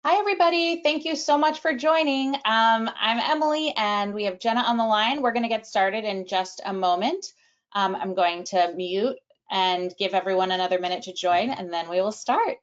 Hi, everybody. Thank you so much for joining. I'm Emily, and we have Jenna on the line. We're going to get started in just a moment. I'm going to mute and give everyone another minute to join, and then we will start.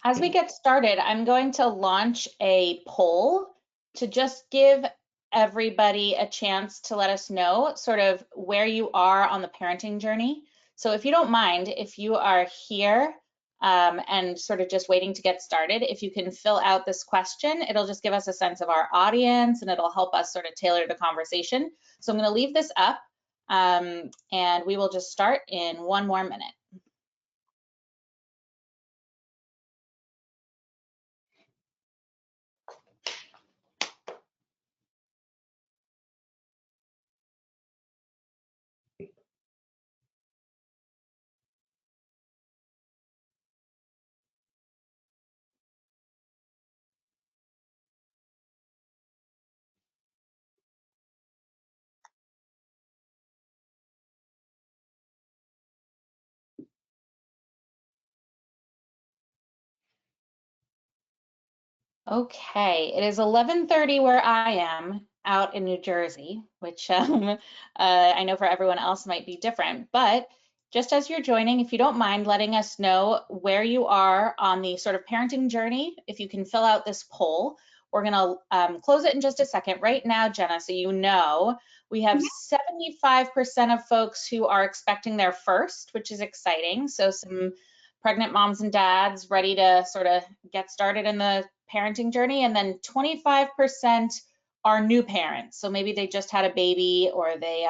As we get started, I'm going to launch a poll to just give everybody a chance to let us know sort of where you are on the parenting journey. So if you don't mind, if you are here and sort of just waiting to get started, if you can fill out this question, it'll just give us a sense of our audience and it'll help us sort of tailor the conversation. So I'm going to leave this up and we will just start in one more minute. Okay, it is 11:30 where I am out in New Jersey, which I know for everyone else might be different. But just as you're joining, if you don't mind letting us know where you are on the sort of parenting journey, if you can fill out this poll, we're going to close it in just a second. Right now, Jenna, so you know, we have 75% of folks who are expecting their first, which is exciting. So some pregnant moms and dads ready to sort of get started in the parenting journey, and then 25% are new parents. So maybe they just had a baby or they,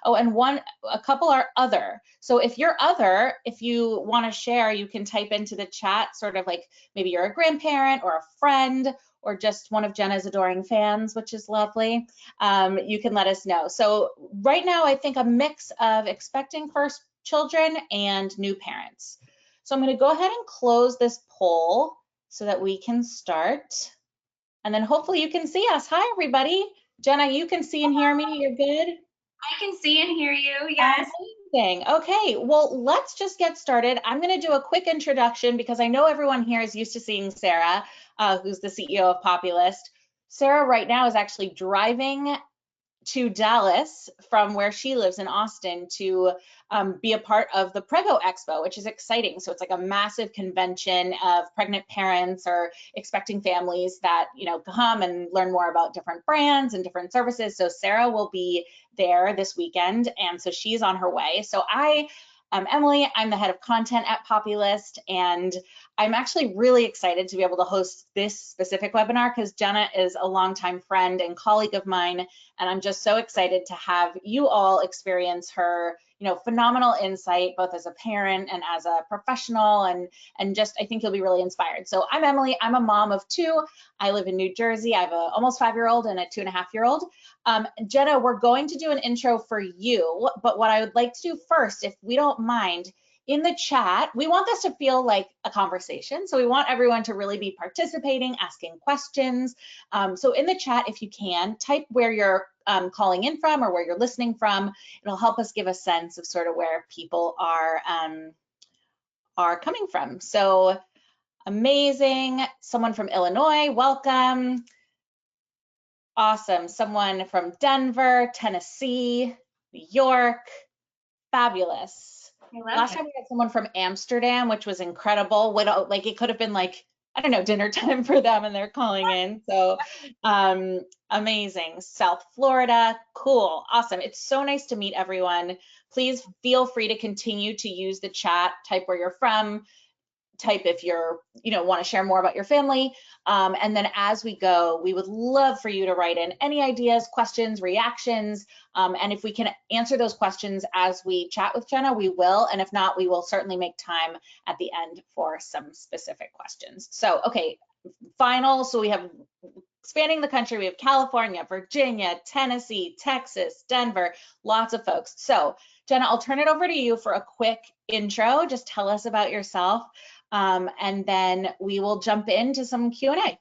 oh, and a couple are other. So if you're other, if you want to share, you can type into the chat sort of like maybe you're a grandparent or a friend or just one of Jenna's adoring fans, which is lovely. You can let us know. So right now, I think a mix of expecting first children and new parents. So I'm going to go ahead and close this poll so that we can start. And then hopefully you can see us. Hi, everybody. Jenna, you can see and hear me. You're good? I can see and hear you, yes. Amazing. Okay, well, let's just get started. I'm going to do a quick introduction because I know everyone here is used to seeing Sarah, who's the CEO of Populist. Sarah right now is actually driving to Dallas from where she lives in Austin to be a part of the Prego Expo, which is exciting. So it's like a massive convention of pregnant parents or expecting families that, you know, come and learn more about different brands and different services. So Sarah will be there this weekend, and so she's on her way. So I'm Emily. I'm the head of content at Populist, and I'm actually really excited to be able to host this specific webinar because Jenna is a longtime friend and colleague of mine, and I'm just so excited to have you all experience her, you know, phenomenal insight, both as a parent and as a professional, and just I think you'll be really inspired. So I'm Emily. I'm a mom of two. I live in New Jersey. I have a almost 5-year-old and a 2.5-year-old. Jenna, we're going to do an intro for you, but what I would like to do first, if we don't mind, in the chat, we want this to feel like a conversation. So we want everyone to really be participating, asking questions. So in the chat, if you can, type where you're calling in from or where you're listening from. It'll help us give a sense of sort of where people are coming from. So amazing. Someone from Illinois, welcome. Awesome. Someone from Denver, Tennessee, New York, fabulous. Last time we had someone from Amsterdam, which was incredible. Like it could have been like, I don't know, dinner time for them and they're calling in. So amazing. South Florida, cool, awesome. It's so nice to meet everyone. Please feel free to continue to use the chat, type where you're from, type if you're, you know, want to share more about your family. And then as we go, we would love for you to write in any ideas, questions, reactions. And if we can answer those questions as we chat with Jenna, we will. And if not, we will certainly make time at the end for some specific questions. So, okay, final. So we have spanning the country. We have California, Virginia, Tennessee, Texas, Denver, lots of folks. So Jenna, I'll turn it over to you for a quick intro. Just tell us about yourself, and then we will jump into some Q&A.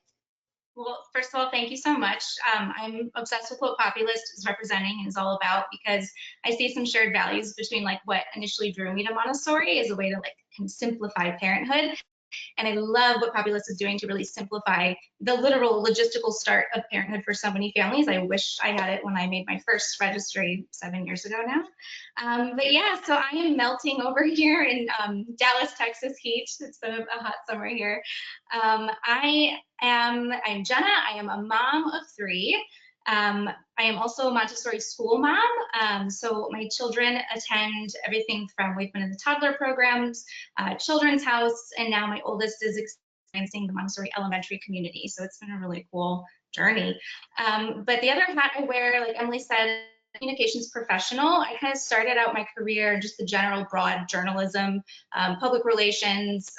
Well, first of all, thank you so much. I'm obsessed with what Populist is representing and is all about, because I see some shared values between like what initially drew me to Montessori as a way to like kind of simplify parenthood. And I love what Populist is doing to really simplify the literal logistical start of parenthood for so many families. I wish I had it when I made my first registry 7 years ago now. But yeah, so I am melting over here in Dallas, Texas heat. It's been a hot summer here. I'm Jenna. I am a mom of 3. I am also a Montessori school mom. So my children attend everything from, we've been in the toddler programs, children's house, and now my oldest is experiencing the Montessori elementary community. So it's been a really cool journey. But the other hat I wear, like Emily said, communications professional. I kind of started out my career just the general broad journalism, public relations,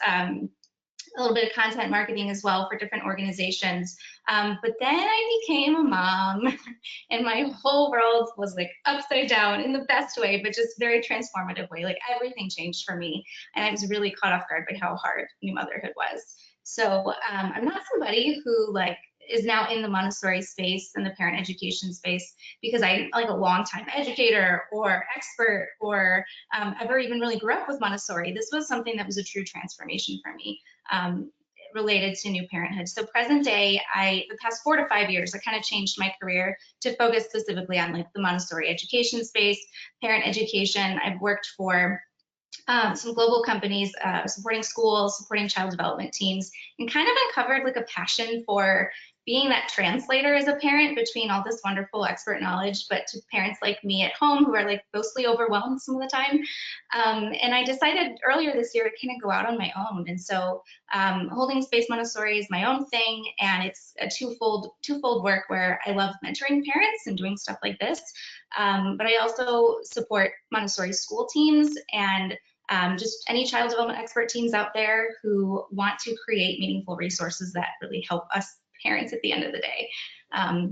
a little bit of content marketing as well for different organizations. But then I became a mom and my whole world was like upside down in the best way, but just very transformative way. Like everything changed for me. And I was really caught off guard by how hard new motherhood was. So I'm not somebody who like is now in the Montessori space and the parent education space because I'm like a longtime educator or expert or ever even really grew up with Montessori. This was something that was a true transformation for me. Related to new parenthood. So present day, the past 4 to 5 years, I kind of changed my career to focus specifically on like the Montessori education space, parent education. I've worked for some global companies, supporting schools, supporting child development teams, and kind of uncovered like a passion for being that translator as a parent between all this wonderful expert knowledge, but to parents like me at home who are like mostly overwhelmed some of the time. And I decided earlier this year to kind of go out on my own. And so holding space Montessori is my own thing, and it's a twofold work where I love mentoring parents and doing stuff like this. But I also support Montessori school teams and just any child development expert teams out there who want to create meaningful resources that really help us parents at the end of the day.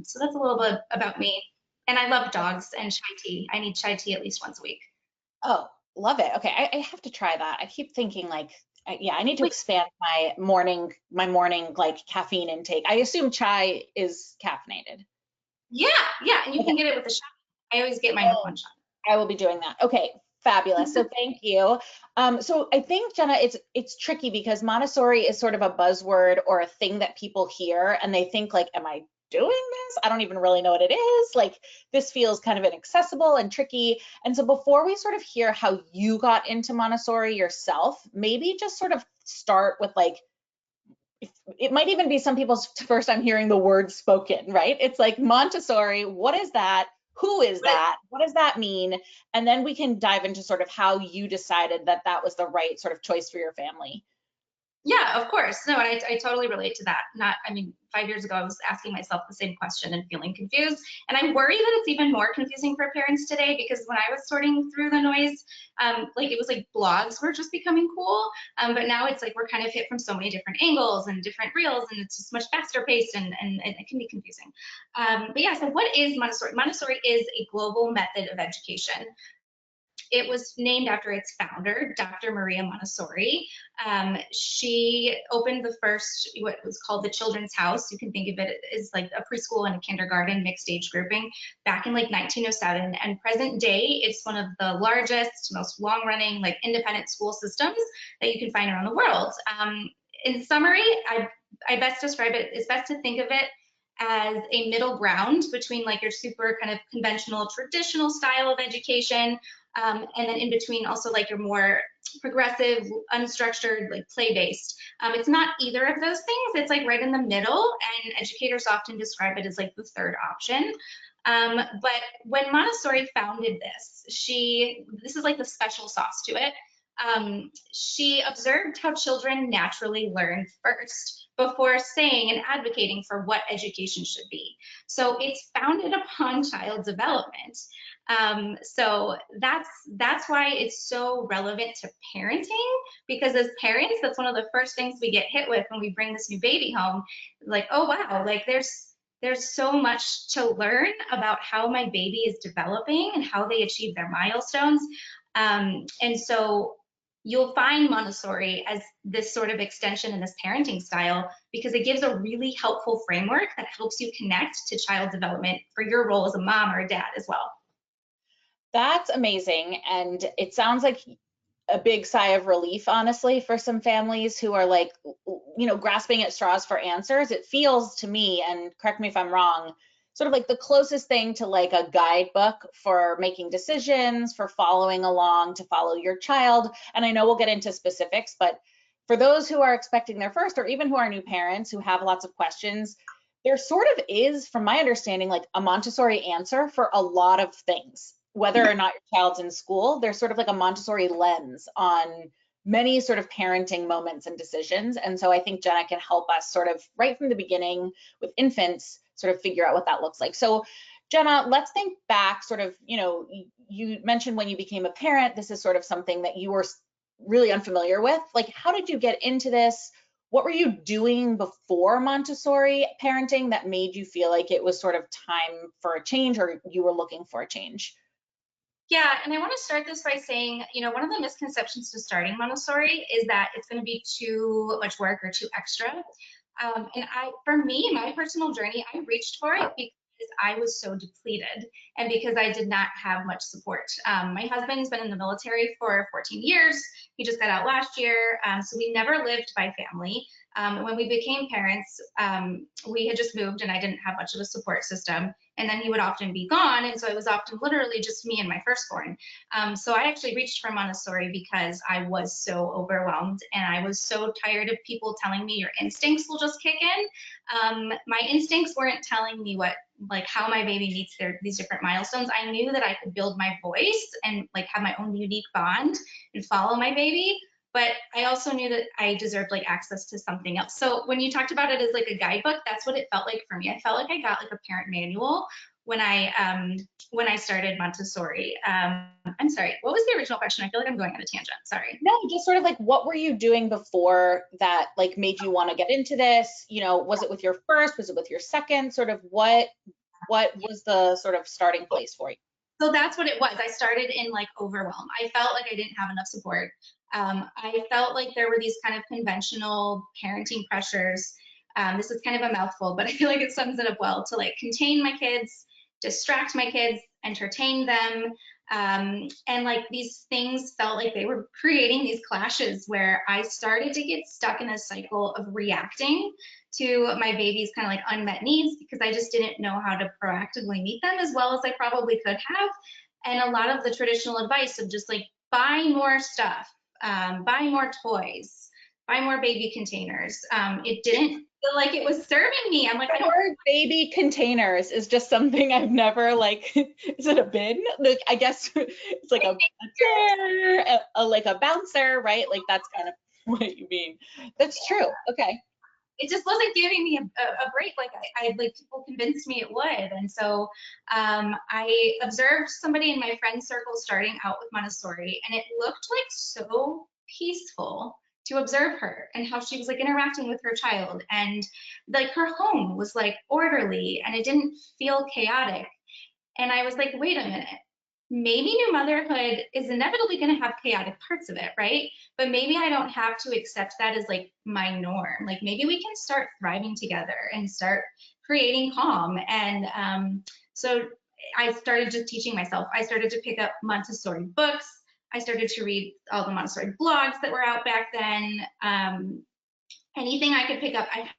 So that's a little bit about me. And I love dogs and chai tea. I need chai tea at least once a week. Oh, love it. Okay, I have to try that. I keep thinking like, yeah, I need to Wait, expand my morning like caffeine intake. I assume chai is caffeinated. yeah, yeah, and you Okay. can get it with a shot. I always get mine with Oh, one shot. I will be doing that. Okay, fabulous. So thank you. So I think Jenna, it's tricky because Montessori is sort of a buzzword or a thing that people hear and they think like, am I doing this? I don't even really know what it is. Like this feels kind of inaccessible and tricky. And so before we sort of hear how you got into Montessori yourself, maybe just sort of start with like it might even be some people's first time hearing the word spoken, right? It's like Montessori, what is that? Who is that? What does that mean? And then we can dive into sort of how you decided that that was the right sort of choice for your family. Yeah, of course. No, and I totally relate to that. I mean, 5 years ago, I was asking myself the same question and feeling confused. And I worry that it's even more confusing for parents today because when I was sorting through the noise, like it was like blogs were just becoming cool. But now it's like we're kind of hit from so many different angles and different reels, and it's just much faster paced and it can be confusing. But yeah, so what is Montessori? Montessori is a global method of education. It was named after its founder, Dr. Maria Montessori. She opened the first, what was called the Children's House. You can think of it as like a preschool and a kindergarten mixed age grouping back in like 1907. And present day, it's one of the largest, most long running like independent school systems that you can find around the world. In summary, I best describe it, it's best to think of it as a middle ground between like your super kind of conventional traditional style of education, and then in between also like your more progressive, unstructured, like play-based. It's not either of those things. It's like right in the middle, and educators often describe it as like the third option. But when Montessori founded this is like the special sauce to it. She observed how children naturally learn first before saying and advocating for what education should be. So it's founded upon child development. So that's why it's so relevant to parenting, because as parents, that's one of the first things we get hit with when we bring this new baby home. Like, oh wow, like there's there's so much to learn about how my baby is developing and how they achieve their milestones. And so you'll find Montessori as this sort of extension in this parenting style because it gives a really helpful framework that helps you connect to child development for your role as a mom or a dad as well. That's amazing. And it sounds like a big sigh of relief, honestly, for some families who are like, grasping at straws for answers. It feels to me, and correct me if I'm wrong, sort of like the closest thing to like a guidebook for making decisions, for following along, to follow your child. And I know we'll get into specifics, but for those who are expecting their first, or even who are new parents who have lots of questions, there sort of is, from my understanding, like a Montessori answer for a lot of things. Whether or not your child's in school, there's sort of like a Montessori lens on many sort of parenting moments and decisions. And so I think Jenna can help us sort of right from the beginning with infants, sort of figure out what that looks like. So Jenna, let's think back sort of, you mentioned when you became a parent, this is sort of something that you were really unfamiliar with. Like, how did you get into this? What were you doing before Montessori parenting that made you feel like it was sort of time for a change, or you were looking for a change? Yeah, and I want to start this by saying, one of the misconceptions to starting Montessori is that it's going to be too much work or too extra. For me, my personal journey, I reached for it because I was so depleted and because I did not have much support. My husband's been in the military for 14 years. He just got out last year. So we never lived by family. When we became parents, we had just moved and I didn't have much of a support system. And then he would often be gone. And so it was often literally just me and my firstborn. So I actually reached for Montessori because I was so overwhelmed and I was so tired of people telling me your instincts will just kick in. My instincts weren't telling me how my baby meets these different milestones. I knew that I could build my voice and like have my own unique bond and follow my baby. But I also knew that I deserved like access to something else. So when you talked about it as like a guidebook, that's what it felt like for me. I felt like I got like a parent manual when I started Montessori. I'm sorry, what was the original question? I feel like I'm going on a tangent. Sorry. No, just sort of like what were you doing before that like made you want to get into this? Was it with your first? Was it with your second? Sort of what was the sort of starting place for you? So that's what it was. I started in like overwhelm. I felt like I didn't have enough support. I felt like there were these kind of conventional parenting pressures. This is kind of a mouthful, but I feel like it sums it up well to like contain my kids, distract my kids, entertain them. And like these things felt like they were creating these clashes where I started to get stuck in a cycle of reacting to my baby's kind of like unmet needs because I just didn't know how to proactively meet them as well as I probably could have. And a lot of the traditional advice of just like buy more stuff, buy more toys, buy more baby containers. It didn't feel like it was serving me. I'm like, I The don't. word baby containers is just something I've never like, is it a bin? Like, I guess it's like a chair, like a bouncer, right? Like that's kind of what you mean. That's true. Okay. It just wasn't giving me a break like I like people convinced me it would. And so I observed somebody in my friend circle starting out with Montessori, and it looked like so peaceful to observe her and how she was like interacting with her child, and like her home was like orderly and it didn't feel chaotic. And I was like, wait a minute, maybe new motherhood is inevitably going to have chaotic parts of it, right? But maybe I don't have to accept that as like my norm. Like maybe we can start thriving together and start creating calm. And so I started just teaching myself. I started to pick up Montessori books. I started to read all the Montessori blogs that were out back then. Anything I could pick up. I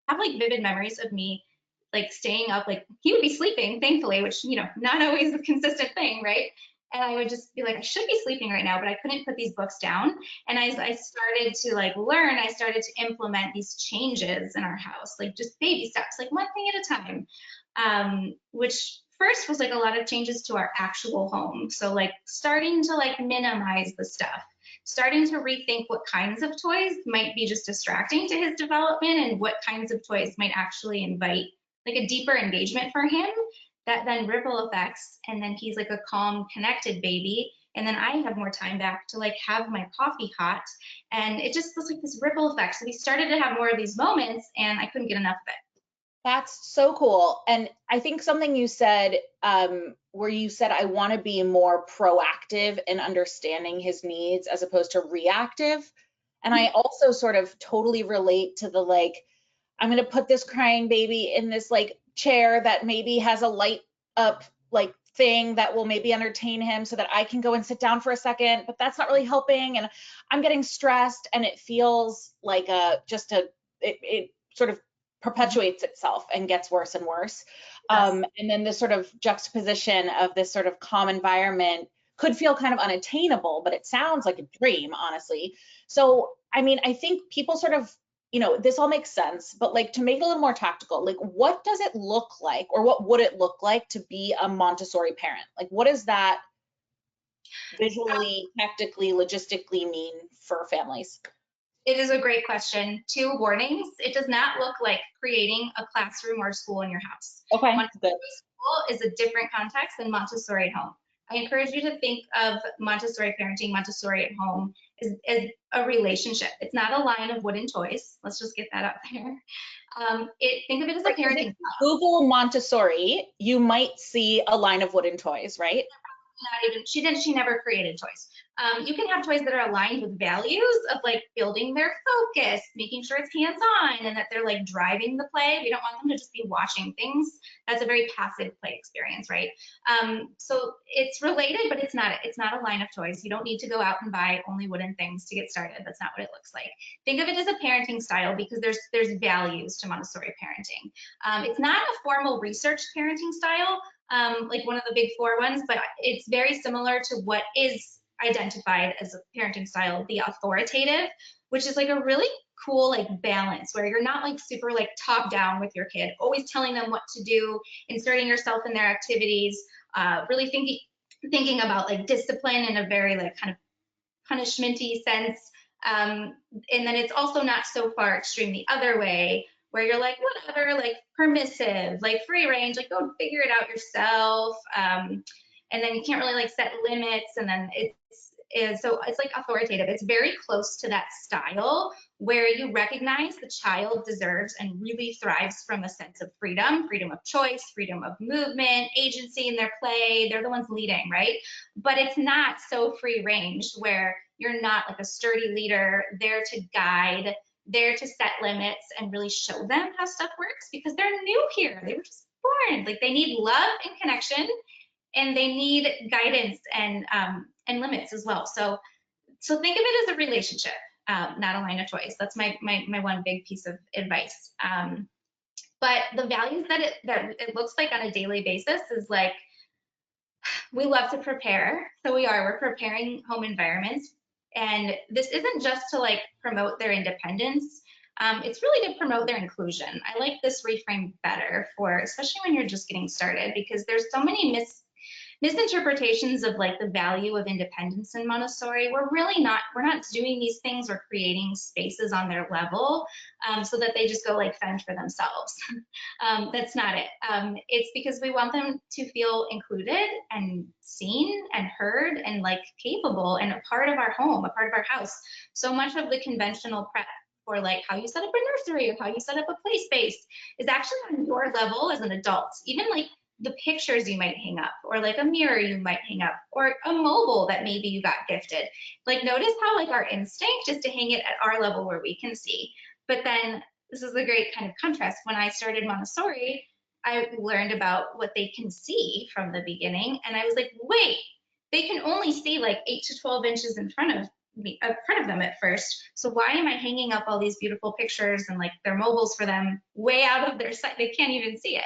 have like vivid memories of me like staying up, like he would be sleeping, thankfully, which, not always a consistent thing, right? And I would just be like, I should be sleeping right now, but I couldn't put these books down. And as I started to like learn, I started to implement these changes in our house, like just baby steps, like one thing at a time, which first was like a lot of changes to our actual home. So like starting to like minimize the stuff, starting to rethink what kinds of toys might be just distracting to his development and what kinds of toys might actually invite like a deeper engagement for him that then ripple effects. And then he's like a calm, connected baby. And then I have more time back to like have my coffee hot. And it just was like this ripple effect. So we started to have more of these moments and I couldn't get enough of it. That's so cool. And I think something you said, where you said, I want to be more proactive in understanding his needs as opposed to reactive. And I also sort of totally relate to the like, I'm going to put this crying baby in this like chair that maybe has a light up like thing that will maybe entertain him so that I can go and sit down for a second, but that's not really helping. And I'm getting stressed and it feels like it sort of perpetuates itself and gets worse and worse. Yes. And then this sort of juxtaposition of this sort of calm environment could feel kind of unattainable, but it sounds like a dream, honestly. So, I mean, I think people sort of, this all makes sense, but like to make it a little more tactical, like what does it look like or what would it look like to be a Montessori parent? Like what does that visually, tactically, logistically mean for families? It is a great question. Two warnings. It does not look like creating a classroom or school in your house. Okay, good. Montessori school is a different context than Montessori at home. I encourage you to think of Montessori parenting, Montessori at home, as a relationship. It's not a line of wooden toys. Let's just get that out there. Think of it as a Right, 'cause if parenting you style. Google Montessori, you might see a line of wooden toys, right? Not even she never created toys. You can have toys that are aligned with values of like building their focus, making sure it's hands-on and that they're like driving the play. We don't want them to just be watching things. That's a very passive play experience, right? So it's related, but it's not a line of toys. You don't need to go out and buy only wooden things to get started. That's not what it looks like. Think of it as a parenting style because there's values to Montessori parenting. It's not a formal research parenting style, like one of the big four ones, but it's very similar to what is identified as a parenting style, the authoritative, which is like a really cool like balance where you're not like super like top down with your kid, always telling them what to do, inserting yourself in their activities, really thinking about like discipline in a very like kind of punishmenty sense. And then it's also not so far extreme the other way where you're like, whatever, like permissive, like free range, like go figure it out yourself. And then you can't really like set limits. And then so it's like authoritative. It's very close to that style where you recognize the child deserves and really thrives from a sense of freedom, freedom of choice, freedom of movement, agency in their play. They're the ones leading, right? But it's not so free range where you're not like a sturdy leader there to guide, there to set limits and really show them how stuff works because they're new here. They were just born. Like they need love and connection and they need guidance and limits as well. So think of it as a relationship, not a line of toys. That's my one big piece of advice. But the values that it looks like on a daily basis is like we love to prepare. So we're preparing home environments. And this isn't just to like promote their independence. It's really to promote their inclusion. I like this reframe better for, especially when you're just getting started, because there's so many misinterpretations of like the value of independence in Montessori. We're not doing these things or creating spaces on their level so that they just go like fend for themselves. That's not it. It's because we want them to feel included and seen and heard and like capable and a part of our home, a part of our house. So much of the conventional prep for like how you set up a nursery or how you set up a play space is actually on your level as an adult. Even like the pictures you might hang up or like a mirror you might hang up or a mobile that maybe you got gifted. Like notice how like our instinct is to hang it at our level where we can see. But then this is a great kind of contrast. When I started Montessori, I learned about what they can see from the beginning. And I was like, wait, they can only see like 8 to 12 inches in front of them at first. So why am I hanging up all these beautiful pictures and like their mobiles for them way out of their sight? They can't even see it.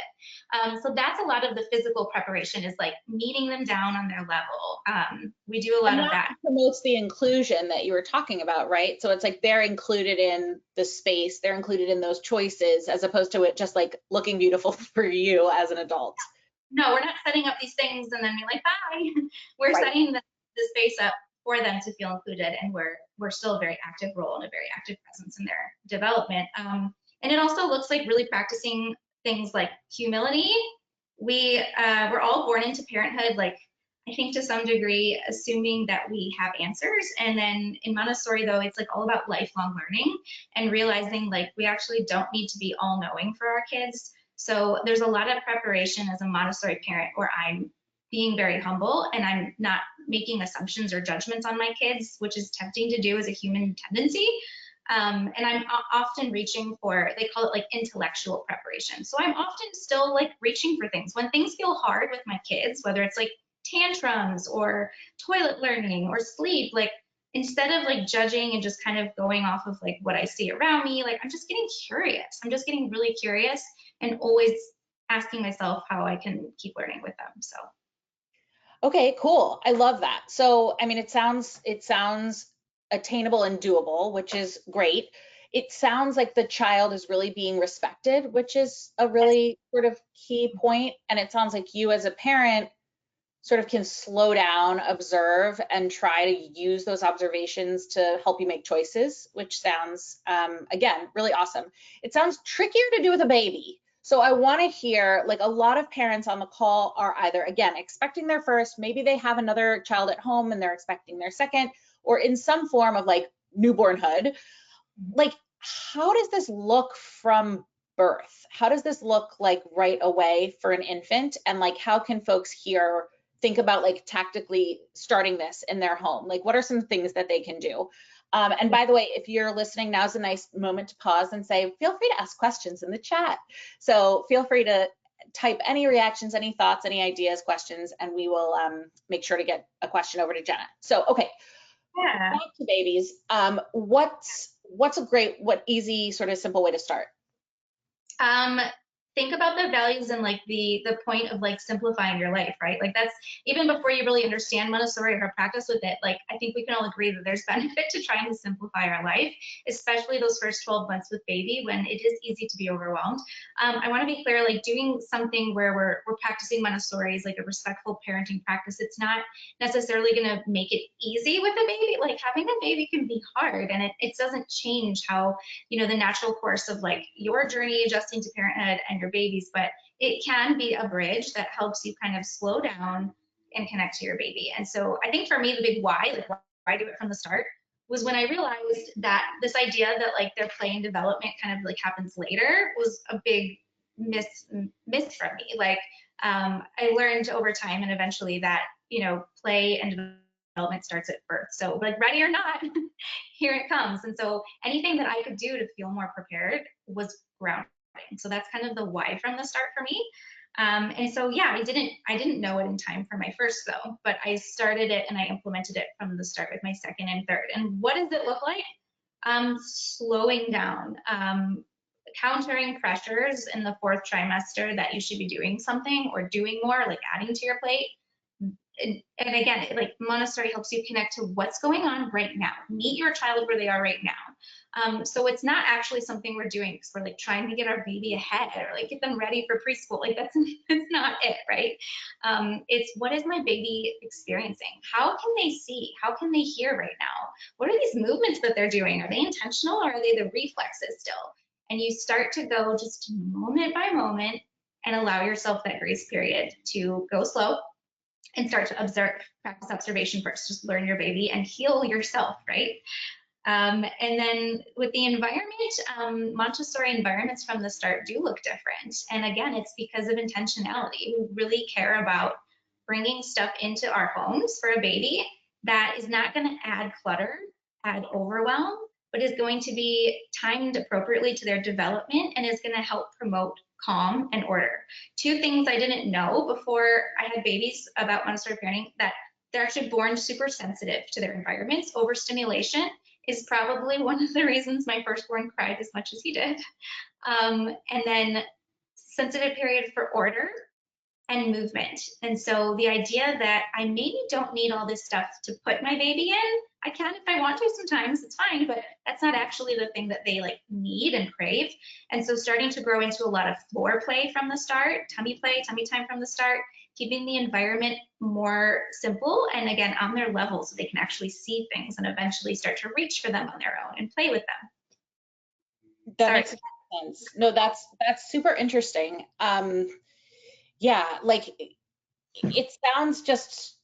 So that's a lot of the physical preparation is like meeting them down on their level. We do a lot And of that that. promotes the inclusion that you were talking about, right? So it's like they're included in the space, they're included in those choices, as opposed to it just like looking beautiful for you as an adult. No, we're not setting up these things and then be like, bye. We're Right. setting the space up for them to feel included, and we're still a very active role and a very active presence in their development. And it also looks like really practicing things like humility. We're all born into parenthood, like I think to some degree, assuming that we have answers. And then in Montessori, though, it's like all about lifelong learning and realizing like we actually don't need to be all knowing for our kids. So there's a lot of preparation as a Montessori parent where I'm being very humble and I'm not making assumptions or judgments on my kids, which is tempting to do as a human tendency. And I'm often reaching for, they call it like intellectual preparation. So I'm often still like reaching for things. When things feel hard with my kids, whether it's like tantrums or toilet learning or sleep, like instead of like judging and just kind of going off of like what I see around me, like I'm just getting curious. I'm just getting really curious and always asking myself how I can keep learning with them. So. Okay, cool. I love that. So, I mean, it sounds attainable and doable, which is great. It sounds like the child is really being respected, which is a really sort of key point. And it sounds like you as a parent sort of can slow down, observe, and try to use those observations to help you make choices, which sounds, again, really awesome. It sounds trickier to do with a baby. So I want to hear, like a lot of parents on the call are either, again, expecting their first, maybe they have another child at home and they're expecting their second, or in some form of like newbornhood. Like, how does this look from birth? How does this look like right away for an infant? And like, how can folks here think about like tactically starting this in their home? Like, what are some things that they can do? And by the way, if you're listening, now's a nice moment to pause and say, feel free to ask questions in the chat. So feel free to type any reactions, any thoughts, any ideas, questions, and we will make sure to get a question over to Jenna. So, okay, Yeah. back to babies. What's a great, what easy, sort of simple way to start? Um, think about the values and like the point of like simplifying your life, right? Like that's even before you really understand Montessori or practice with it. Like I think we can all agree that there's benefit to trying to simplify our life, especially those first 12 months with baby when it is easy to be overwhelmed. I want to be clear, like doing something where we're practicing Montessori is like a respectful parenting practice. It's not necessarily going to make it easy with a baby. Like having a baby can be hard, and it doesn't change how the natural course of like your journey adjusting to parenthood and your babies, but it can be a bridge that helps you kind of slow down and connect to your baby. And so I think for me, the big why, like why I do it from the start, was when I realized that this idea that like their play and development kind of like happens later was a big myth from me. Like I learned over time and eventually that play and development starts at birth. So like ready or not, here it comes. And so anything that I could do to feel more prepared was grounding. So that's kind of the why from the start for me. And so yeah, I didn't know it in time for my first though, but I started it and I implemented it from the start with my second and third. And what does it look like? Slowing down, countering pressures in the fourth trimester that you should be doing something or doing more, like adding to your plate. And again, like Montessori helps you connect to what's going on right now. Meet your child where they are right now. So it's not actually something we're doing because we're like trying to get our baby ahead or like get them ready for preschool. Like that's not it, right? It's what is my baby experiencing? How can they see? How can they hear right now? What are these movements that they're doing? Are they intentional or are they the reflexes still? And you start to go just moment by moment and allow yourself that grace period to go slow and start to observe, practice observation first, just learn your baby and heal yourself, right? And then with the environment, Montessori environments from the start do look different. And again, it's because of intentionality. We really care about bringing stuff into our homes for a baby that is not going to add clutter, add overwhelm, but is going to be timed appropriately to their development and is going to help promote calm and order. Two things I didn't know before I had babies about Montessori parenting, that they're actually born super sensitive to their environments. Overstimulation is probably one of the reasons my firstborn cried as much as he did. And then sensitive period for order and movement. And so the idea that I maybe don't need all this stuff to put my baby in, I can if I want to sometimes, it's fine, but that's not actually the thing that they like need and crave. And so starting to grow into a lot of floor play from the start, tummy play, tummy time from the start, keeping the environment more simple and again on their level so they can actually see things and eventually start to reach for them on their own and play with them. That Sorry. makes sense. No, that's super interesting. Yeah, like it sounds just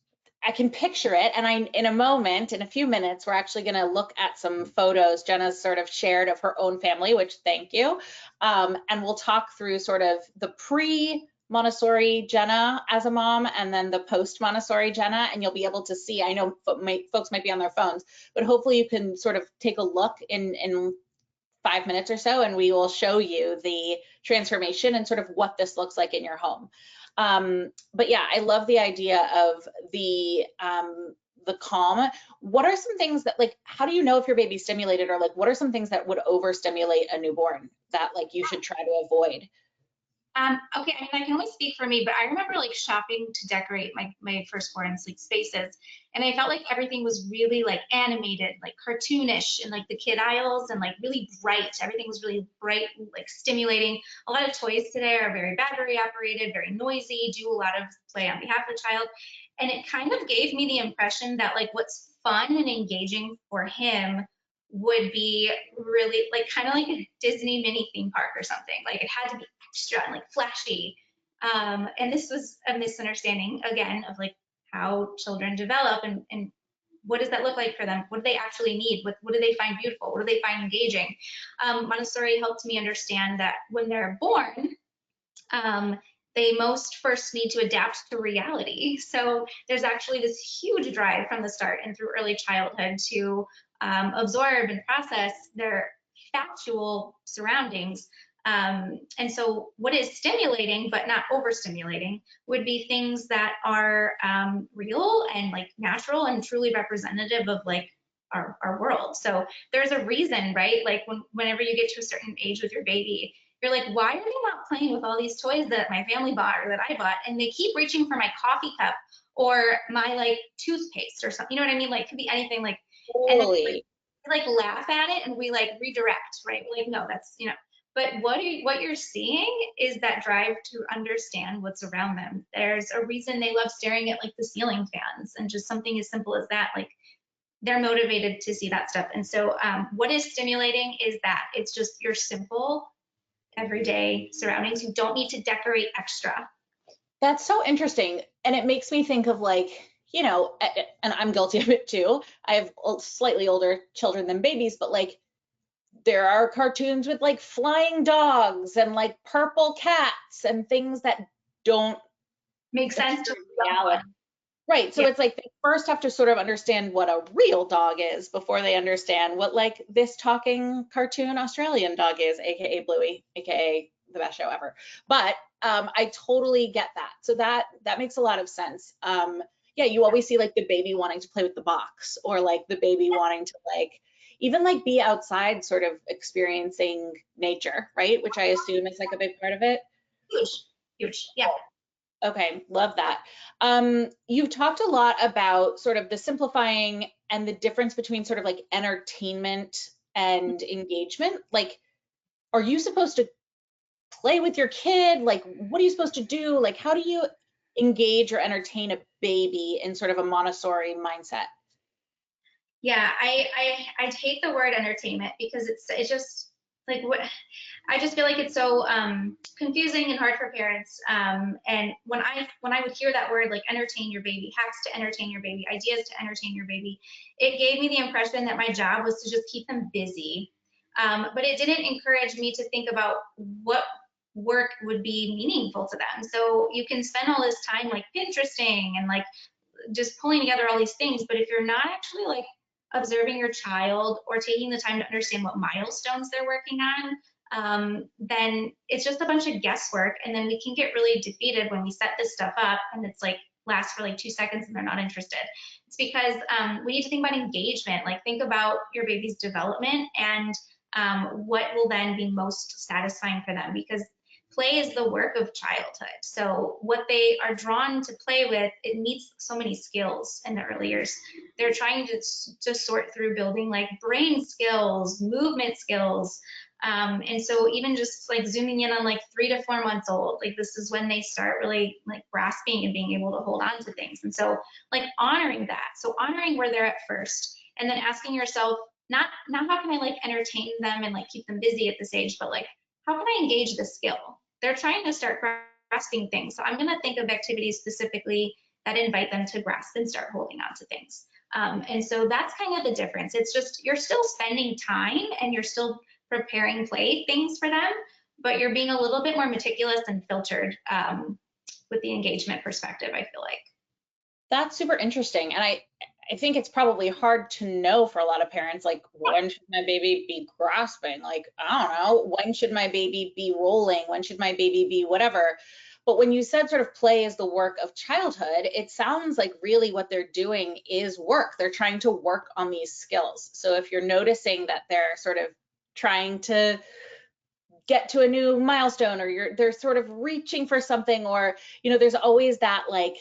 I can picture it. And in a moment, in a few minutes, we're actually going to look at some photos Jenna's sort of shared of her own family, which thank you. And we'll talk through sort of the pre-Montessori Jenna as a mom and then the post-Montessori Jenna. And you'll be able to see, I know folks might be on their phones, but hopefully you can sort of take a look in 5 minutes or so, and we will show you the transformation and sort of what this looks like in your home. But yeah, I love the idea of the calm. What are some things that, like, how do you know if your baby's stimulated, or like, what are some things that would overstimulate a newborn that like you should try to avoid? Okay, I mean, I can only speak for me, but I remember like shopping to decorate my firstborn's like spaces, and I felt like everything was really like animated, like cartoonish, and like the kid aisles, and like really bright. Everything was really bright, like stimulating. A lot of toys today are very battery operated, very noisy, do a lot of play on behalf of the child, and it kind of gave me the impression that like what's fun and engaging for him would be really like kind of like a Disney mini theme park or something. Like it had to be extra and like flashy. And this was a misunderstanding again of like how children develop and what does that look like for them? What do they actually need? What do they find beautiful? What do they find engaging? Montessori helped me understand that when they're born, they most first need to adapt to reality. So there's actually this huge drive from the start and through early childhood to absorb and process their factual surroundings. And so what is stimulating but not overstimulating would be things that are real and like natural and truly representative of like our world. So there's a reason, right? Like whenever you get to a certain age with your baby, you're like, why are they not playing with all these toys that my family bought or that I bought? And they keep reaching for my coffee cup or my like toothpaste or something. You know what I mean? Like, could be anything. Like, and then Totally. we like laugh at it and we like redirect, right? We're like, no, that's, you know. But what you're seeing is that drive to understand what's around them. There's a reason they love staring at like the ceiling fans and just something as simple as that. Like they're motivated to see that stuff. And so what is stimulating is that it's just your simple everyday surroundings. You don't need to decorate extra. That's so interesting. And it makes me think of like, and I'm guilty of it too. I have slightly older children than babies, but like there are cartoons with like flying dogs and like purple cats and things that don't Makes sense to appear in reality. Right. So yeah. it's like they first have to sort of understand what a real dog is before they understand what like this talking cartoon Australian dog is, aka Bluey, aka the best show ever. But I totally get that. So that makes a lot of sense. Yeah, you always see like the baby wanting to play with the box, or like the baby wanting to like even like be outside sort of experiencing nature, right? Which I assume is like a big part of it. Huge, huge. Yeah. Okay, love that. You've talked a lot about sort of the simplifying and the difference between sort of like entertainment and engagement. Like, are you supposed to play with your kid? Like, what are you supposed to do? Like, how do you engage or entertain a baby in sort of a Montessori mindset? Yeah, I hate the word entertainment because it's just like what I just feel like it's so confusing and hard for parents. And when I would hear that word like entertain your baby, hacks to entertain your baby, ideas to entertain your baby, it gave me the impression that my job was to just keep them busy. But it didn't encourage me to think about what work would be meaningful to them. So you can spend all this time like Pinteresting and like just pulling together all these things, but if you're not actually like observing your child or taking the time to understand what milestones they're working on, then it's just a bunch of guesswork. And then we can get really defeated when we set this stuff up and it's like lasts for like 2 seconds and they're not interested. It's because we need to think about engagement, like think about your baby's development and what will then be most satisfying for them, because play is the work of childhood. So what they are drawn to play with, it meets so many skills in the early years. They're trying to sort through building like brain skills, movement skills. And so even just like zooming in on like 3 to 4 months old, like this is when they start really like grasping and being able to hold on to things. And so like honoring that. So honoring where they're at first, and then asking yourself, not how can I like entertain them and like keep them busy at this age, but like how can I engage the skill? They're trying to start grasping things. So I'm going to think of activities specifically that invite them to grasp and start holding on to things. And so that's kind of the difference. It's just, you're still spending time and you're still preparing play things for them, but you're being a little bit more meticulous and filtered with the engagement perspective, I feel like. That's super interesting. And I think it's probably hard to know for a lot of parents, like, when should my baby be grasping? Like, I don't know, when should my baby be rolling? When should my baby be whatever? But when you said sort of play is the work of childhood, it sounds like really what they're doing is work. They're trying to work on these skills. So if you're noticing that they're sort of trying to get to a new milestone, or they're sort of reaching for something, or, there's always that like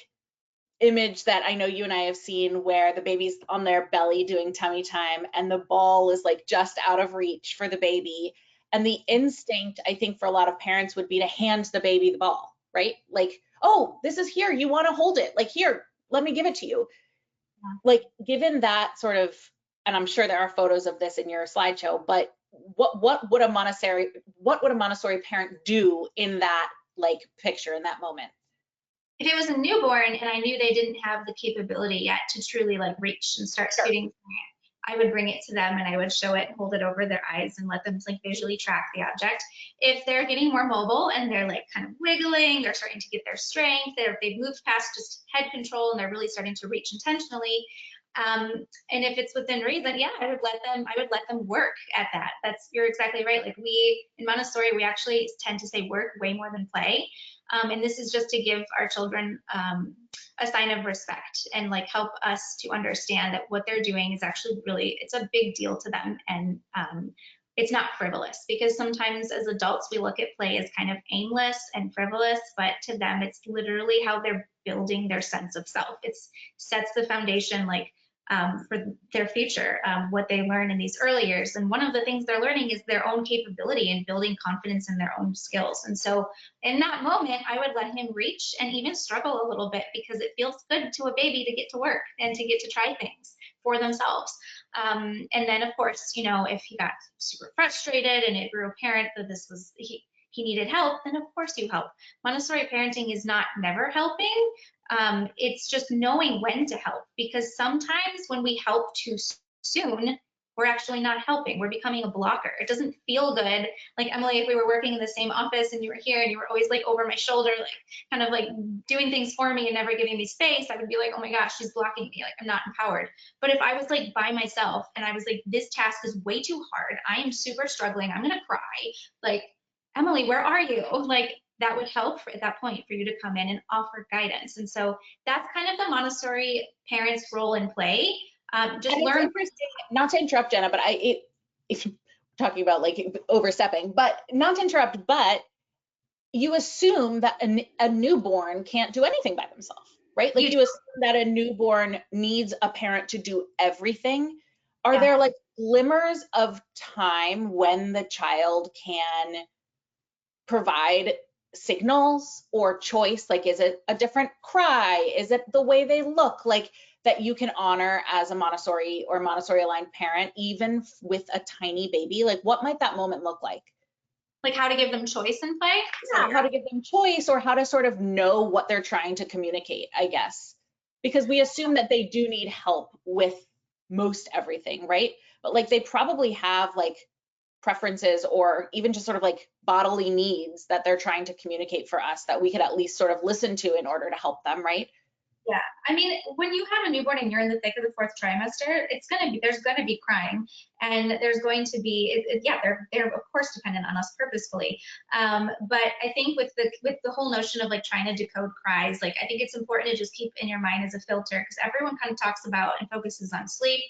image that I know you and I have seen where the baby's on their belly doing tummy time and the ball is like just out of reach for the baby. And the instinct, I think, for a lot of parents would be to hand the baby the ball, right? Like, oh, this is here. You want to hold it. Like, here, let me give it to you. Like, given that sort of, and I'm sure there are photos of this in your slideshow, but what would a Montessori parent do in that like picture, in that moment? If it was a newborn and I knew they didn't have the capability yet to truly like reach and start scooting, I would bring it to them and I would show it, hold it over their eyes and let them like visually track the object. If they're getting more mobile and they're like kind of wiggling, they're starting to get their strength, they've moved past just head control and they're really starting to reach intentionally. And if it's within reason, yeah, I would let them work at that. You're exactly right. Like we, in Montessori, we actually tend to say work way more than play. And this is just to give our children a sign of respect and like help us to understand that what they're doing is actually really, it's a big deal to them. And it's not frivolous, because sometimes as adults, we look at play as kind of aimless and frivolous, but to them, it's literally how they're building their sense of self. It sets the foundation like for their future, what they learn in these early years. And one of the things they're learning is their own capability and building confidence in their own skills. And so in that moment, I would let him reach and even struggle a little bit, because it feels good to a baby to get to work and to get to try things for themselves. And then of course, if he got super frustrated and it grew apparent that this was, he needed help, then of course you help. Montessori parenting is not never helping. It's just knowing when to help, because sometimes when we help too soon, we're actually not helping. We're becoming a blocker. It doesn't feel good. Like Emily, if we were working in the same office and you were here and you were always like over my shoulder, like kind of like doing things for me and never giving me space, I would be like, oh my gosh, she's blocking me. Like I'm not empowered. But if I was like by myself and I was like, this task is way too hard, I am super struggling, I'm gonna cry. Like, Emily, where are you? Like, that would help at that point for you to come in and offer guidance. And so that's kind of the Montessori parents' role in play. Just and learn. Interesting, not to interrupt, Jenna, but if you're talking about like overstepping, but not to interrupt, but you assume that a newborn can't do anything by themselves, right? Like you assume that a newborn needs a parent to do everything. Are there like glimmers of time when the child can provide signals or choice? Like, is it a different cry? Is it the way they look? Like, that you can honor as a Montessori or Montessori aligned parent, even with a tiny baby? Like, what might that moment look like? Like how to give them choice in play? Yeah, how to give them choice, or how to sort of know what they're trying to communicate, I guess. Because we assume that they do need help with most everything, right? But like they probably have like preferences or even just sort of like bodily needs that they're trying to communicate for us that we could at least sort of listen to in order to help them, right? Yeah, I mean, when you have a newborn and you're in the thick of the fourth trimester, there's gonna be crying, and there's going to be, they're of course dependent on us purposefully. But I think with the whole notion of like trying to decode cries, like I think it's important to just keep in your mind as a filter, because everyone kind of talks about and focuses on sleep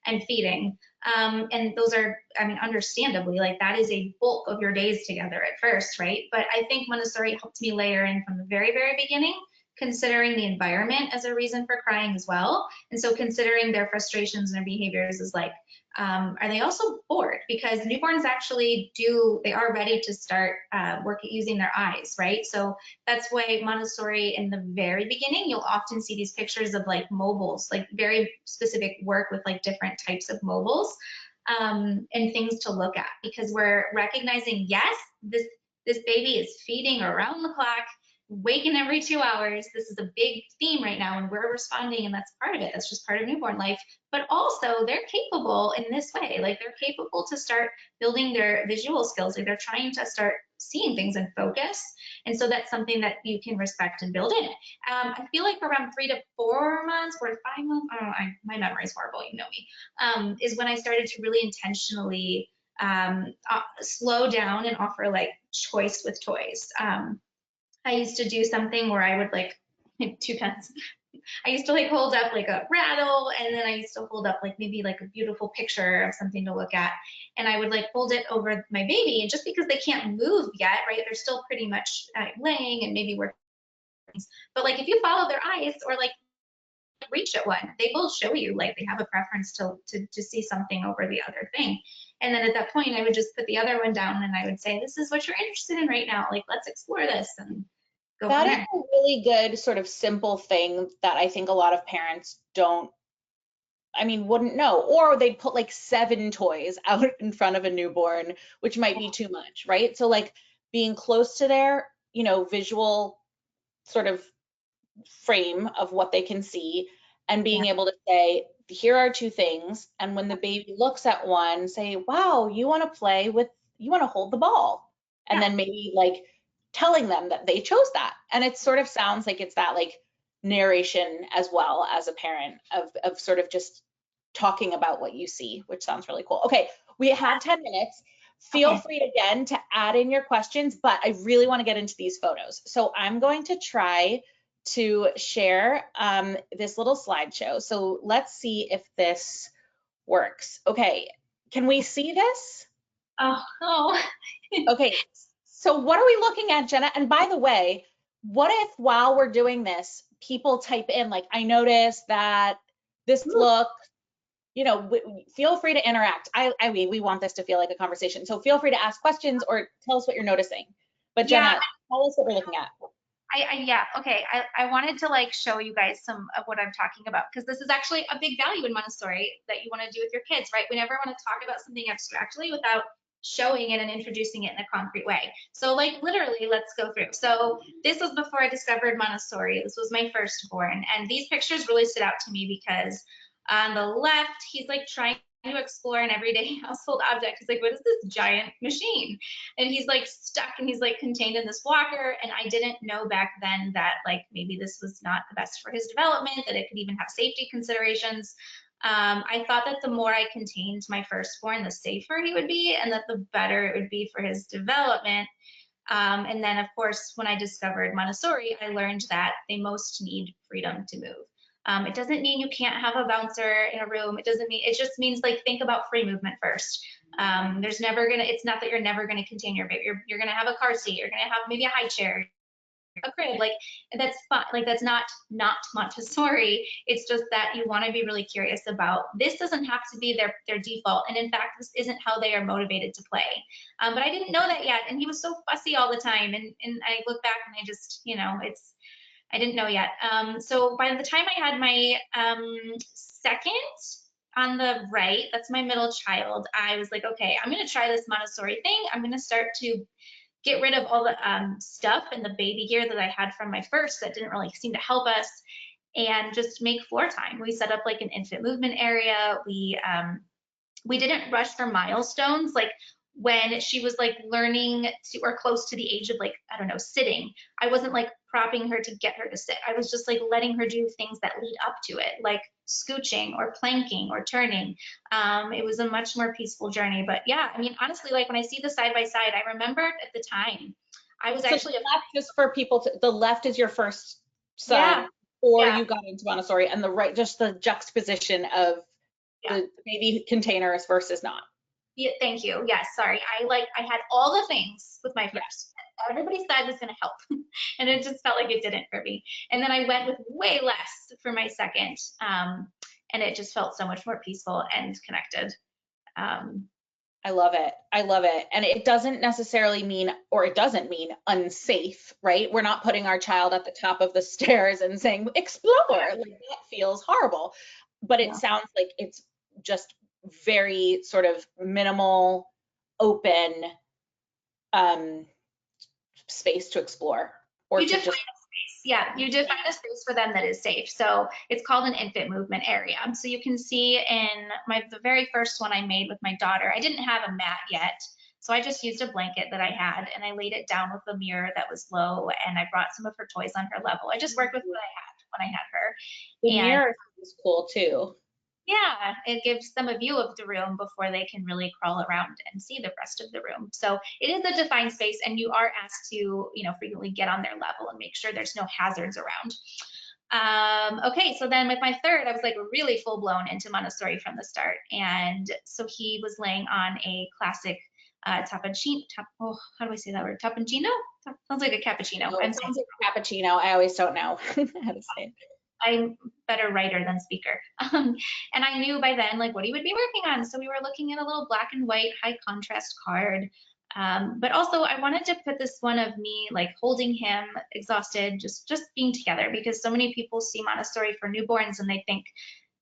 and feeding. And those are, I mean, understandably, like that is a bulk of your days together at first, right? But I think Montessori helped me layer in from the very, very beginning, considering the environment as a reason for crying as well. And so considering their frustrations and their behaviors is like, are they also bored? Because newborns actually they are ready to start using their eyes, right? So that's why Montessori in the very beginning, you'll often see these pictures of like mobiles, like very specific work with like different types of mobiles and things to look at, because we're recognizing, yes, this baby is feeding around the clock. waking every 2 hours. This is a big theme right now, and we're responding, and that's part of it. That's just part of newborn life. But also, they're capable in this way. Like, they're capable to start building their visual skills. Like, they're trying to start seeing things in focus. And so that's something that you can respect and build in. I feel like around 3 to 4 months, 4 to 5 months, I don't know, my memory is horrible, you know me, is when I started to really intentionally slow down and offer like choice with toys. I used to do something where I would like, two pens. I used to like hold up like a rattle, and then I used to hold up like maybe like a beautiful picture of something to look at. And I would like hold it over my baby. And just because they can't move yet, right, they're still pretty much laying and maybe working. But like if you follow their eyes or like reach at one, they will show you like they have a preference to see something over the other thing. And then at that point, I would just put the other one down and I would say, this is what you're interested in right now. Like, let's explore this and go from That is there. a really good sort of simple thing that I think a lot of parents wouldn't know, or they'd put like 7 toys out in front of a newborn, which might be too much, right? So like being close to their, visual sort of frame of what they can see, and Yeah. being able to say, here are 2 things. And when the baby looks at one, say, wow, you want to hold the ball. And Yeah. then maybe like telling them that they chose that. And it sort of sounds like it's that like narration as well as a parent of sort of just talking about what you see, which sounds really cool. Okay, we have 10 minutes. Feel Okay. free again to add in your questions, but I really want to get into these photos. So I'm going to try to share this little slideshow. So let's see if this works. Okay, can we see this? Oh. Okay, so what are we looking at, Jenna? And by the way, what if while we're doing this, people type in like, I noticed that this look, feel free to interact. I mean, we want this to feel like a conversation. So feel free to ask questions or tell us what you're noticing. But Yeah. Jenna, tell us what we're looking at. Yeah, okay. I wanted to like show you guys some of what I'm talking about, because this is actually a big value in Montessori that you want to do with your kids, right? We never want to talk about something abstractly without showing it and introducing it in a concrete way. So like literally, let's go through. So this was before I discovered Montessori. This was my firstborn, and these pictures really stood out to me because on the left, he's like trying to explore an everyday household object. He's like, what is this giant machine? And he's like stuck and he's like contained in this walker. And I didn't know back then that like maybe this was not the best for his development, that it could even have safety considerations. I thought that the more I contained my firstborn, the safer he would be, and that the better it would be for his development. And then, of course, when I discovered Montessori, I learned that they most need freedom to move. It doesn't mean you can't have a bouncer in a room. It just means like think about free movement first. It's not that you're never gonna contain your baby. You're gonna have a car seat. You're gonna have maybe a high chair, a crib. Like that's fun. Like that's not Montessori. It's just that you want to be really curious about. This doesn't have to be their default, and in fact, this isn't how they are motivated to play. But I didn't know that yet, and he was so fussy all the time. And I look back and I just I didn't know yet. So by the time I had my second on the right, that's my middle child, I was like, okay, I'm going to try this Montessori thing. I'm going to start to get rid of all the stuff and the baby gear that I had from my first that didn't really seem to help us, and just make floor time. We set up like an infant movement area. We didn't rush for milestones. Like when she was like learning to or close to the age of like, I don't know, sitting, I wasn't like propping her to get her to sit. I was just like letting her do things that lead up to it, like scooching or planking or turning. It was a much more peaceful journey. But yeah, I mean, honestly, like when I see the side by side, I remembered at the time, I was So actually the left, just for people the left is your first yeah, son, or yeah, you got into Montessori, and the right, just the juxtaposition of yeah. the baby containers versus not. Yeah, thank you. Yes, sorry. I had all the things with my Yeah. first. Everybody said was gonna help. And it just felt like it didn't for me. And then I went with way less for my second. And it just felt so much more peaceful and connected. Um, I love it. I love it. And it doesn't necessarily mean, or it doesn't mean unsafe, right? We're not putting our child at the top of the stairs and saying, explore. Like that feels horrible. But it yeah. sounds like it's just very sort of minimal, open space to explore. or You to define just, a space. Yeah, you define a space for them that is safe. So it's called an infant movement area. So you can see in the very first one I made with my daughter, I didn't have a mat yet. So I just used a blanket that I had and I laid it down with a mirror that was low and I brought some of her toys on her level. I just worked with what I had when I had her. the And mirror is cool too. yeah, it gives them a view of the room before they can really crawl around and see the rest of the room. So it is a defined space and you are asked to, frequently get on their level and make sure there's no hazards around. Okay, so then with my third, I was like really full blown into Montessori from the start. And so he was laying on a classic oh, how do I say that word? Tappagino? Sounds like a cappuccino. No, it sounds like cappuccino. I always don't know how to say it. I'm better writer than speaker. And I knew by then like what he would be working on. So we were looking at a little black and white high contrast card. But also I wanted to put this one of me like holding him exhausted, just being together because so many people see Montessori for newborns and they think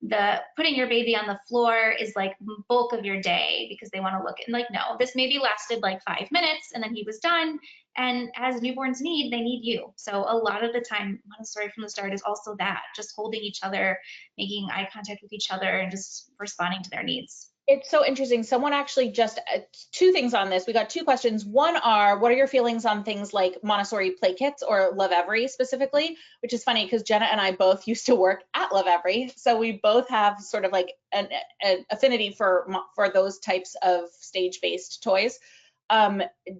the putting your baby on the floor is like bulk of your day because they want to look and like no, this maybe lasted like 5 minutes and then he was done. And as newborns need, they need you. So a lot of the time Montessori from the start is also that, just holding each other, making eye contact with each other and just responding to their needs. It's so interesting. Someone actually just, two things on this. We got two questions. One are, what are your feelings on things like Montessori play kits or Love Every specifically? Which is funny because Jenna and I both used to work at Love Every. So we both have sort of like an affinity for those types of stage-based toys.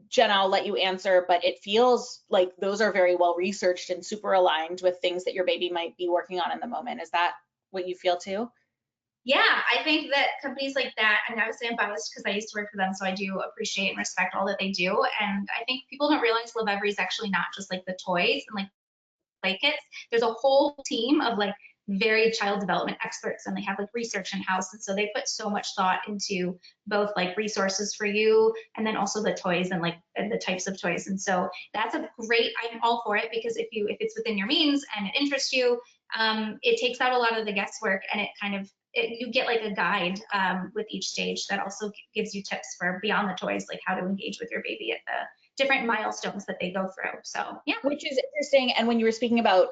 Jenna, I'll let you answer, but it feels like those are very well researched and super aligned with things that your baby might be working on in the moment. Is that what you feel too? Yeah, I think that companies like that, I mean, obviously I'm biased because I used to work for them, so I do appreciate and respect all that they do. And I think people don't realize Live Every is actually not just like the toys and like play kits. There's a whole team of like very child development experts and they have like research in house. And so they put so much thought into both like resources for you and then also the toys and like and the types of toys. And so that's a great, I'm all for it because if it's within your means and it interests you, it takes out a lot of the guesswork and it kind of you get like a guide with each stage that also gives you tips for beyond the toys, like how to engage with your baby at the different milestones that they go through. So yeah. Which is interesting. And when you were speaking about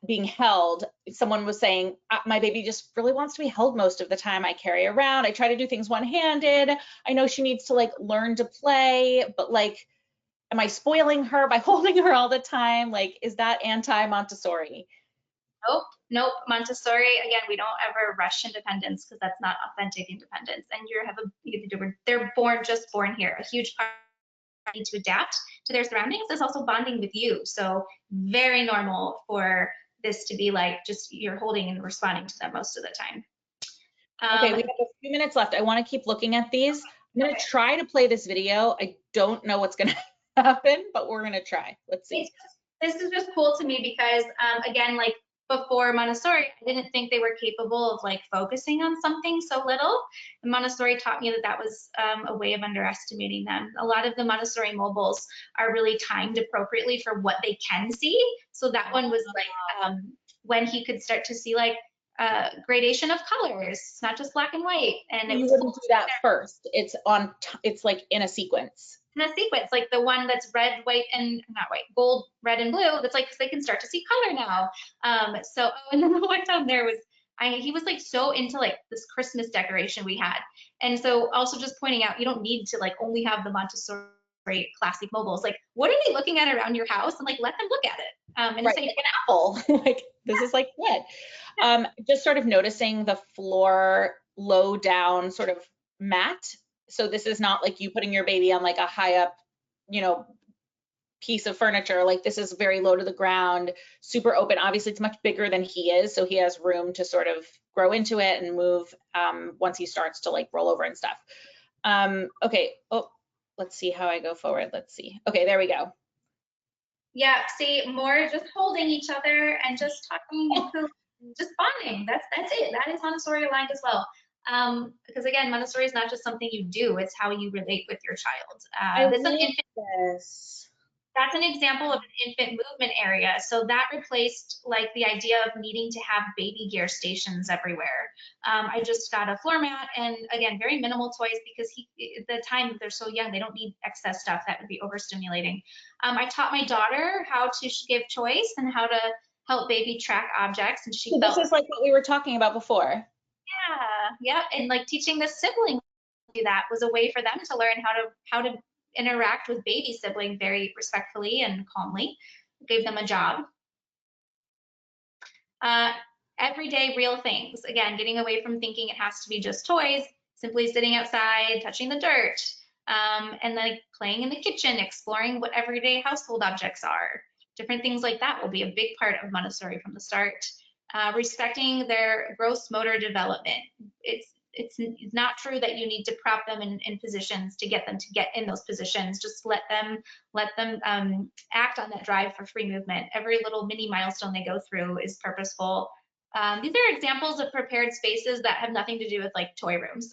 being held, someone was saying, my baby just really wants to be held most of the time. I carry around, I try to do things one-handed. I know she needs to like learn to play, but like, am I spoiling her by holding her all the time? Like, is that anti-Montessori? Nope. Montessori, again, we don't ever rush independence because that's not authentic independence. And they're just born here. A huge part need to adapt to their surroundings is also bonding with you. So very normal for this to be like just you're holding and responding to them most of the time. Okay, we have a few minutes left. I want to keep looking at these. I'm going to try to play this video. I don't know what's going to happen, but we're going to try. Let's see. This is just cool to me because, again, like before Montessori, I didn't think they were capable of like focusing on something so little. And Montessori taught me that that was a way of underestimating them. A lot of the Montessori mobiles are really timed appropriately for what they can see. So that one was like when he could start to see like gradation of colors, not just black and white. And you wouldn't do that first. It's it's like in a sequence. In a sequence, like the one that's red, white, and not white, gold, red, and blue. That's like, because they can start to see color now. And then the one time there was, he was like so into like this Christmas decoration we had. And so also just pointing out, you don't need to like only have the Montessori classic mobiles. Like, what are they looking at around your house? And like, let them look at it. And right, say, like an apple. Like, this is like what? Just sort of noticing the floor low down sort of mat. So this is not like you putting your baby on like a high up, piece of furniture. Like this is very low to the ground, super open. Obviously it's much bigger than he is. So he has room to sort of grow into it and move once he starts to like roll over and stuff. Okay. Oh, let's see how I go forward. Let's see. Okay, there we go. Yeah, see, more just holding each other and just talking and just bonding. That's it. That is Montessori aligned as well. Because again, Montessori is not just something you do; it's how you relate with your child. I love this. That's an example of an infant movement area. So that replaced like the idea of needing to have baby gear stations everywhere. I just got a floor mat and again, very minimal toys because at the time they're so young, they don't need excess stuff. That would be overstimulating. I taught my daughter how to give choice and how to help baby track objects, and she So this felt, is like what we were talking about before. yeah, and like teaching the sibling to do that was a way for them to learn how to interact with baby sibling very respectfully and calmly. Gave them a job. Uh, Everyday real things. Again, getting away from thinking it has to be just toys, simply sitting outside, touching the dirt, and then playing in the kitchen, exploring what everyday household objects are. Different things like that will be a big part of Montessori from the start. Respecting their gross motor development. It's not true that you need to prop them in positions to get them to get in those positions. Just let them act on that drive for free movement. Every little mini milestone they go through is purposeful. These are examples of prepared spaces that have nothing to do with like toy rooms.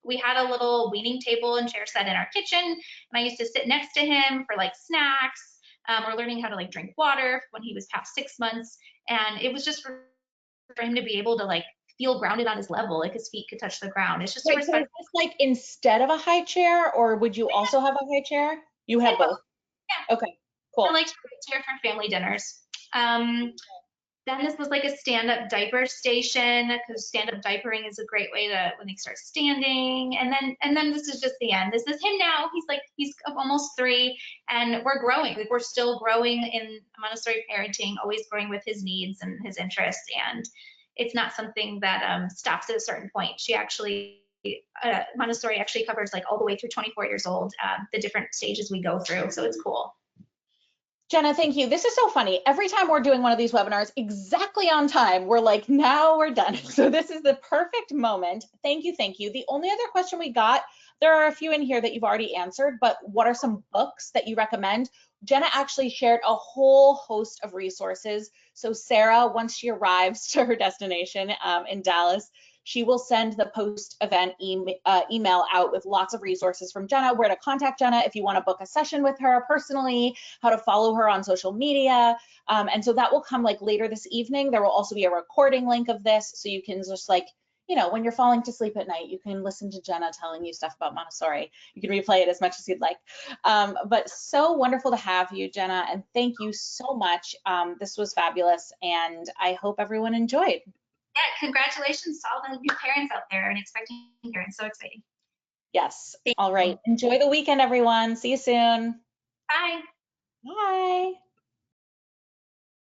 We had a little weaning table and chair set in our kitchen, and I used to sit next to him for like snacks or learning how to like drink water when he was past 6 months. And it was just for him to be able to like feel grounded on his level, like his feet could touch the ground. It's just a Right, so is respect. this like instead of a high chair, or would you also have a high chair? You have both. Yeah, Okay, I cool. like to chair for family dinners. Um, Then this was like a stand-up diaper station because stand-up diapering is a great way to when they start standing. And then this is just the end. This is him now. He's almost 3, and we're growing. Like we're still growing in Montessori parenting, always growing with his needs and his interests. And it's not something that stops at a certain point. She actually Montessori actually covers like all the way through 24 years old, the different stages we go through. So it's cool. Jenna, thank you. This is so funny. Every time we're doing one of these webinars, exactly on time, we're like, now we're done. So this is the perfect moment. Thank you, thank you. The only other question we got, there are a few in here that you've already answered, but what are some books that you recommend? Jenna actually shared a whole host of resources. So Sarah, once she arrives to her destination in Dallas, she will send the post-event email out with lots of resources from Jenna, where to contact Jenna if you want to book a session with her personally, how to follow her on social media. And so that will come like later this evening. There will also be a recording link of this, so you can just like, you know, when you're falling to sleep at night, you can listen to Jenna telling you stuff about Montessori. You can replay it as much as you'd like. But so wonderful to have you, Jenna, and thank you so much. This was fabulous, and I hope everyone enjoyed. Yeah, congratulations to all the new parents out there and expecting parents. So exciting. Yes. Thank All you. right. Enjoy the weekend, everyone. See you soon. Bye. Bye.